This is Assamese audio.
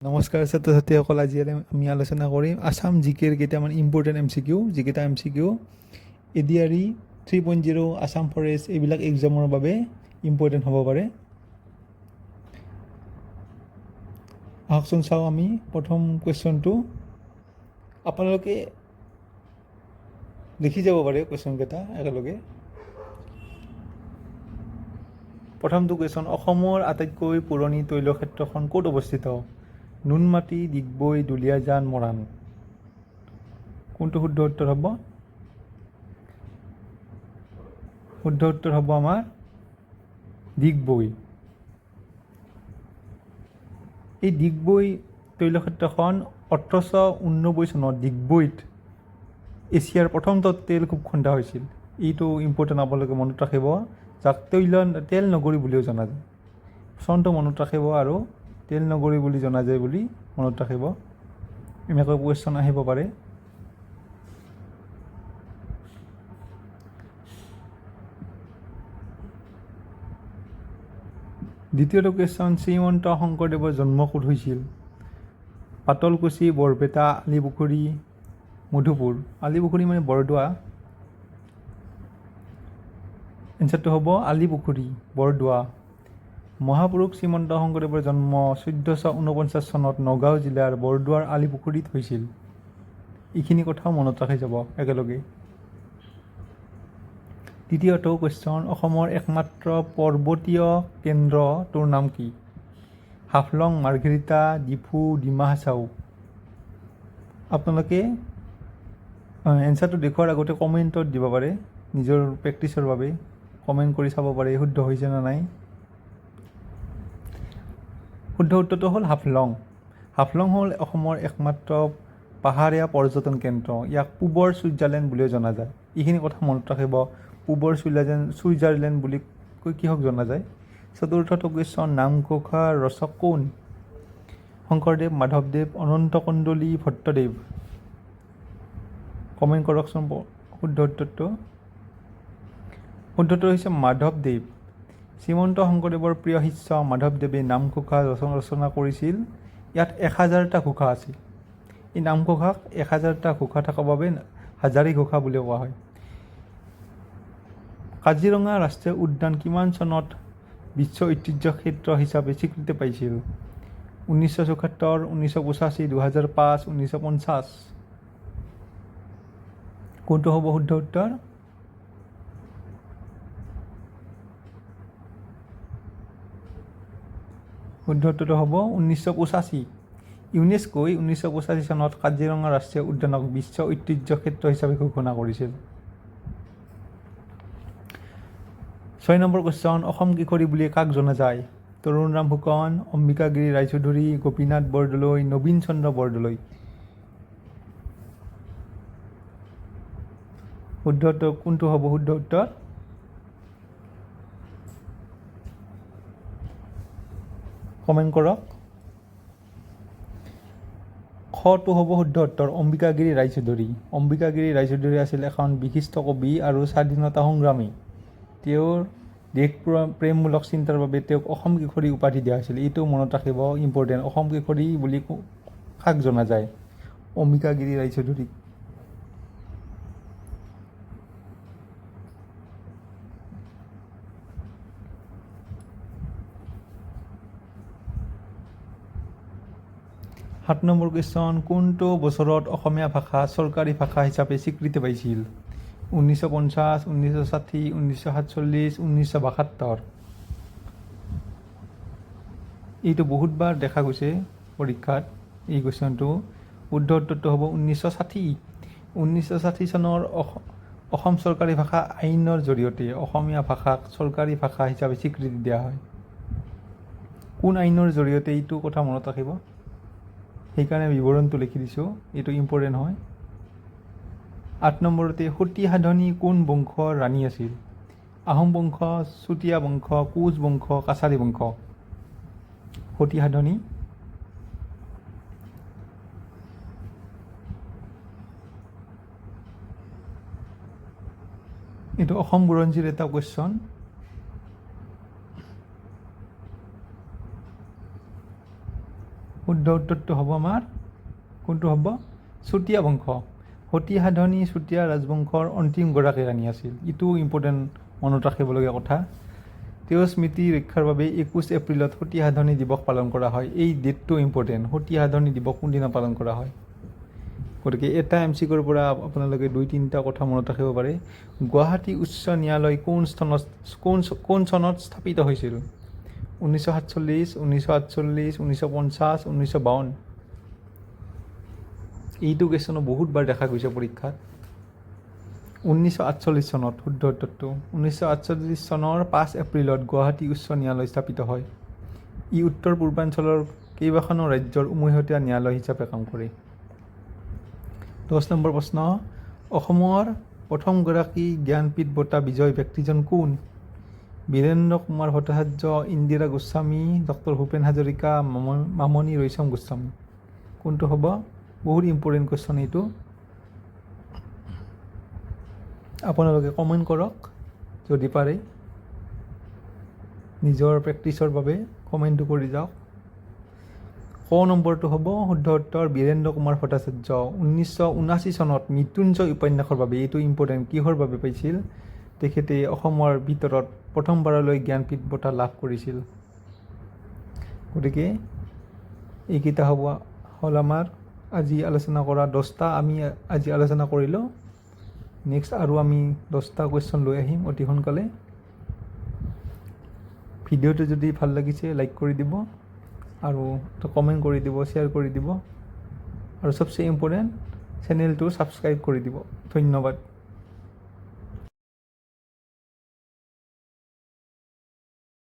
নমস্কাৰ ছাত্ৰ-ছাত্ৰীসকল, আজি আমি আলোচনা কৰিম আছাম জিকেৰ কেইটামান ইম্পৰ্টেণ্ট MCQ, যিকেইটা MCQ ADRE 3.0, আছাম ফৰেষ্ট এইবিলাক এক্সামৰ বাবে ইম্পৰ্টেণ্ট হ'ব পাৰে। আহকচোন চাওঁ আমি প্ৰথম কুৱেশ্যনটো। আপোনালোকে লিখি যাব পাৰে কুৱেশ্যনকেইটা একেলগে। প্ৰথমটো কুৱেশ্যন, অসমৰ আটাইতকৈ পুৰণি তৈলক্ষেত্ৰখন ক'ত অৱস্থিত? নুনমাটি, ডিগবৈ, দুলীয়াজান, মৰাণ। কোনটো শুদ্ধ উত্তৰ হ'ব? শুদ্ধ উত্তৰ হ'ব আমাৰ ডিগবৈ। এই ডিগবৈ তৈলক্ষেত্ৰখন 1889 চনত ডিগবৈত এছিয়াৰ প্ৰথমটো তেল খুব খন্দা হৈছিল। এইটো ইম্পৰ্টেণ্ট, আপোনালোকে মনত ৰাখিব, যাক তেল নগৰী বুলিও জনা যায়। চনটো মনত ৰাখিব আৰু তেল নগৰী বুলি জনা যায় বুলি মনত ৰাখিব। এনেকৈ কুৱেশ্যন আহিব পাৰে। দ্বিতীয়টো কুৱেশ্যন, শ্ৰীমন্ত শংকৰদেৱৰ জন্ম ক'ত হৈছিল? পাতলকুছি, বৰপেটা, আলিপুখুৰী, মধুপুৰ। আলিপুখুৰী মানে বৰদোৱা। এনচাৰটো হ'ব আলিপুখুৰী, বৰদোৱা। মহাপুৰুষ শ্ৰীমন্ত শংকৰদেৱৰ জন্ম 1449 চনত নগাঁও জিলাৰ বৰদোৱাৰ আলিপুখুৰীত হৈছিল। এইখিনি কথাও মনত ৰাখি যাব একেলগে। তৃতীয়টো কুৱেশ্যন, অসমৰ একমাত্ৰ পৰ্বতীয় কেন্দ্ৰটোৰ নাম কি? হাফলং, মাৰ্ঘেৰিটা, ডিফু, ডিমা হাছাও। আপোনালোকে এনচাৰটো দেখুৱাৰ আগতে কমেণ্টত দিব পাৰে, নিজৰ প্ৰেক্টিছৰ বাবে কমেণ্ট কৰি চাব পাৰে শুদ্ধ হৈছে নে নাই। শুদ্ধ উত্তৰটো হ'ল হাফলং। হাফলং হ'ল অসমৰ একমাত্ৰ পাহাৰীয়া পৰ্যটন কেন্দ্ৰ। ইয়াক পূবৰ ছুইজাৰলেণ্ড বুলিও জনা যায়। এইখিনি কথা মনত ৰাখিব, পূবৰ ছুইজাৰলেণ্ড বুলি কৈ কিহক জনা যায়। চতুৰ্থটো কুৱেশ্যন, নামঘোষা ৰচক কোন? শংকৰদেৱ, মাধৱদেৱ, অনন্ত কণ্ডলী, ভট্টদেৱ। কমেণ্ট কৰকচোন শুদ্ধ উত্তৰটো। শুদ্ধটো হৈছে মাধৱদেৱ। শ্ৰীমন্ত শংকৰদেৱৰ প্ৰিয় শিষ্য মাধৱদেৱে নামঘোষা ৰচনা কৰিছিল। ইয়াত 1000টা ঘোষা আছিল। এই নামঘোষাক 1000টা ঘোষা থকাৰ বাবে হাজাৰী ঘোষা বুলিও কোৱা হয়। কাজিৰঙা ৰাষ্ট্ৰীয় উদ্যান কিমান চনত বিশ্ব ঐতিহ্য ক্ষেত্ৰ হিচাপে স্বীকৃতি পাইছিল? 1974, 1985, 2005, 1950। কোনটো হ'ব শুদ্ধ উত্তৰ? শুদ্ধ উত্তৰটো হ'ব 1985। ইউনেস্কোই 1985 চনত কাজিৰঙা ৰাষ্ট্ৰীয় উদ্যানক বিশ্ব ঐতিহ্য ক্ষেত্ৰ হিচাপে ঘোষণা কৰিছিল। 6 নম্বৰ কুৱেশ্যন, অসম কিশোৰী বুলি কাক জনা যায়? তৰুণৰাম ফুকন, অম্বিকাগিৰি ৰায়চৌধুৰী, গোপীনাথ বৰদলৈ, নবীন চন্দ্ৰ বৰদলৈ। শুদ্ধ উত্তৰ কোনটো হ'ব শুদ্ধ উত্তৰ? কমেণ্ট কৰক। খটো হ'ব শুদ্ধ উত্তৰ, অম্বিকাগিৰি ৰায়চৌধুৰী। অম্বিকাগিৰি ৰায়চৌধুৰী আছিল এখন বিশিষ্ট কবি আৰু স্বাধীনতা সংগ্ৰামী। তেওঁৰ দেশ প্ৰেমমূলক চিন্তাৰ বাবে তেওঁক অসম কিশোৰী উপাধি দিয়া হৈছিল। এইটো মনত ৰাখিব, ইম্পৰ্টেণ্ট। অসম কিশোৰী বুলি কাক জনা যায়? অম্বিকাগিৰি ৰায়চৌধুৰীক। সাত নম্বৰ কুৱেশ্যন, কোনটো বছৰত অসমীয়া ভাষা চৰকাৰী ভাষা হিচাপে স্বীকৃতি পাইছিল? 1950, 1960, 1947, 1972। এইটো বহুতবাৰ দেখা গৈছে পৰীক্ষাত, এই কুৱেশ্যনটো। শুদ্ধ উত্তৰটো হ'ব 1960। 1960 চনৰ অসম চৰকাৰী ভাষা আইনৰ জৰিয়তে অসমীয়া ভাষাক চৰকাৰী ভাষা হিচাপে স্বীকৃতি দিয়া হয়। কোন আইনৰ জৰিয়তে এইটো কথা মনত ৰাখিব, সেইকাৰণে বিৱৰণটো লিখি দিছোঁ, এইটো ইম্পৰ্টেণ্ট হয়। 8 নম্বৰতে, সতী সাধনী কোন বংশৰ ৰাণী আছিল? আহোম বংশ, চুতীয়া বংশ, কোচ বংশ, কাছাৰী বংশ। সতী সাধনী এইটো অসম বুৰঞ্জীৰ এটা কুৱেশ্যন। শুদ্ধ উত্তৰটো হ'ব আমাৰ কোনটো হ'ব চুতীয়া বংশ। সতী সাধনী চুতীয়া ৰাজবংশৰ অন্তিম গৰাকী ৰাণী আছিল। ইটো ইম্পৰ্টেণ্ট মনত ৰাখিবলগীয়া কথা। তেওঁৰ স্মৃতি ৰক্ষাৰ বাবে 21 এপ্ৰিলত সতী সাধনী দিৱস পালন কৰা হয়। এই ডেটটো ইম্পৰ্টেণ্ট। সতী সাধনী দিৱস কোনদিনা পালন কৰা হয়। গতিকে এটা MCQৰ পৰা আপোনালোকে 2-3টা কথা মনত ৰাখিব পাৰে। গুৱাহাটী উচ্চ ন্যায়ালয় কোন চনত স্থাপিত হৈছিল? 1947, 1948, 1950, 1952। এইটো কুৱেশ্যনো বহুতবাৰ দেখা গৈছে পৰীক্ষাত। 1948 চনত শুদ্ধ উত্তৰটো। 1948 চনৰ 5 এপ্ৰিলত গুৱাহাটী উচ্চ ন্যায়ালয় স্থাপিত হয়। ই উত্তৰ পূৰ্বাঞ্চলৰ কেইবাখনো ৰাজ্যৰ উমৈহতীয়া ন্যায়ালয় হিচাপে কাম কৰে। 10 নম্বৰ প্ৰশ্ন, অসমৰ প্ৰথমগৰাকী জ্ঞানপীঠ বঁটা বিজয়ী ব্যক্তিজন কোন? বীৰেন্দ্ৰ কুমাৰ ভট্টাচাৰ্য, ইন্দিৰা গোস্বামী, ডক্টৰ ভূপেন হাজৰিকা, মামণি ৰয়ছম গোস্বামী। কোনটো হ'ব? বহুত ইম্পৰ্টেণ্ট কুৱেশ্যন এইটো। আপোনালোকে কমেণ্ট কৰক যদি পাৰে। নিজৰ প্ৰেক্টিচৰ বাবে কমেণ্টটো কৰি যাওক। ক নম্বৰটো হ'ব শুদ্ধ উত্তৰ বীৰেন্দ্ৰ কুমাৰ ভট্টাচাৰ্য। 1979 চনত মৃত্যুঞ্জয় উপন্যাসৰ বাবে, এইটো ইম্পৰ্টেণ্ট, কিহৰ বাবে পাইছিল? তেখেতে অসমৰ ভিতৰত প্ৰথমবাৰলৈ জ্ঞানপীঠ বঁটা লাভ কৰিছিল। গতিকে এইকেইটা হ'ল আমাৰ আজি আলোচনা কৰা 10টা আমি আজি আলোচনা কৰিলোঁ। নেক্সট আৰু আমি 10টা কুৱেশ্যন লৈ আহিম অতি সোনকালে। ভিডিঅ'টো যদি ভাল লাগিছে লাইক কৰি দিব আৰু কমেণ্ট কৰি দিব, শ্বেয়াৰ কৰি দিব আৰু চবচে ইম্পৰ্টেণ্ট চেনেলটো ছাবস্ক্ৰাইব কৰি দিব। ধন্যবাদ।